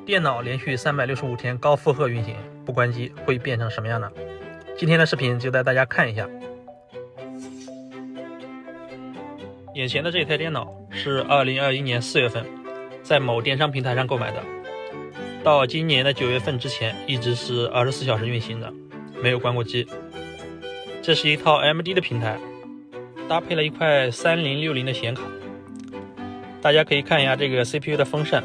电脑连续365天高负荷运行不关机会变成什么样呢？今天的视频就带大家看一下。眼前的这台电脑是2021年4月份在某电商平台上购买的，到今年的9月份之前一直是24小时运行的，没有关过机。这是一套 AMD 的平台，搭配了一块3060的显卡。大家可以看一下这个 CPU 的风扇，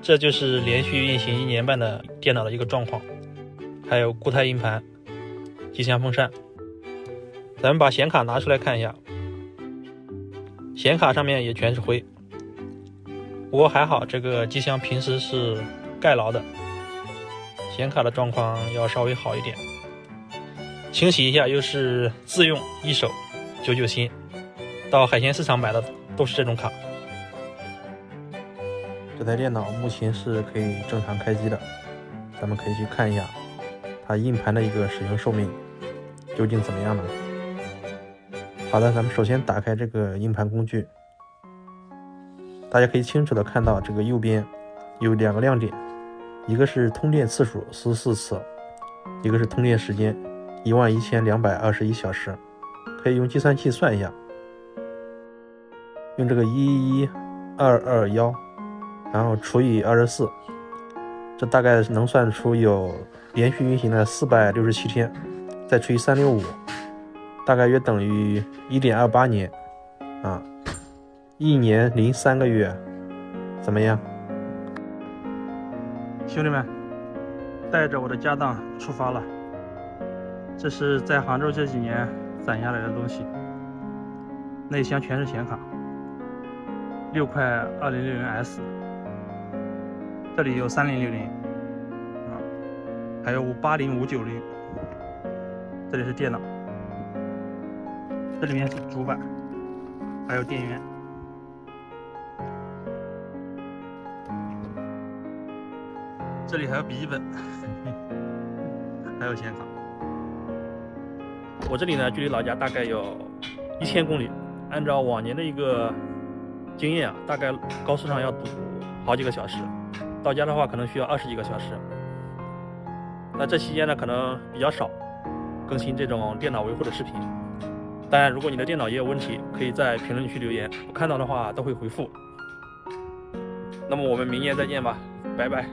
这就是连续运行1年半的电脑的一个状况。还有固态硬盘、机箱风扇。咱们把显卡拿出来看一下，显卡上面也全是灰，不过还好这个机箱平时是盖牢的，显卡的状况要稍微好一点。清洗一下又是自用一手99新，到海鲜市场买的都是这种卡。这台电脑目前是可以正常开机的，咱们可以去看一下它硬盘的一个使用寿命究竟怎么样呢？好的，咱们首先打开这个硬盘工具，大家可以清楚的看到这个右边有2个亮点，一个是通电次数14次，一个是通电时间11221小时。可以用计算器算一下，用这个11221然后除以24，这大概能算出有连续运行了467天，再除以365，大概约等于1.28年啊，1年零3个月，怎么样？兄弟们，带着我的家当出发了。这是在杭州这几年攒下来的东西，内箱全是显卡，6块2060S，这里有3060还有80590，这里是电脑，这里面是主板，还有电源，这里还有笔记本，还有显卡。我这里呢，距离老家大概有1000公里。按照往年的一个经验啊，大概高速上要堵好几个小时，到家的话可能需要20几个小时。那这期间呢，可能比较少更新这种电脑维护的视频。当然，如果你的电脑也有问题，可以在评论区留言，我看到的话都会回复。那么我们明年再见吧，拜拜。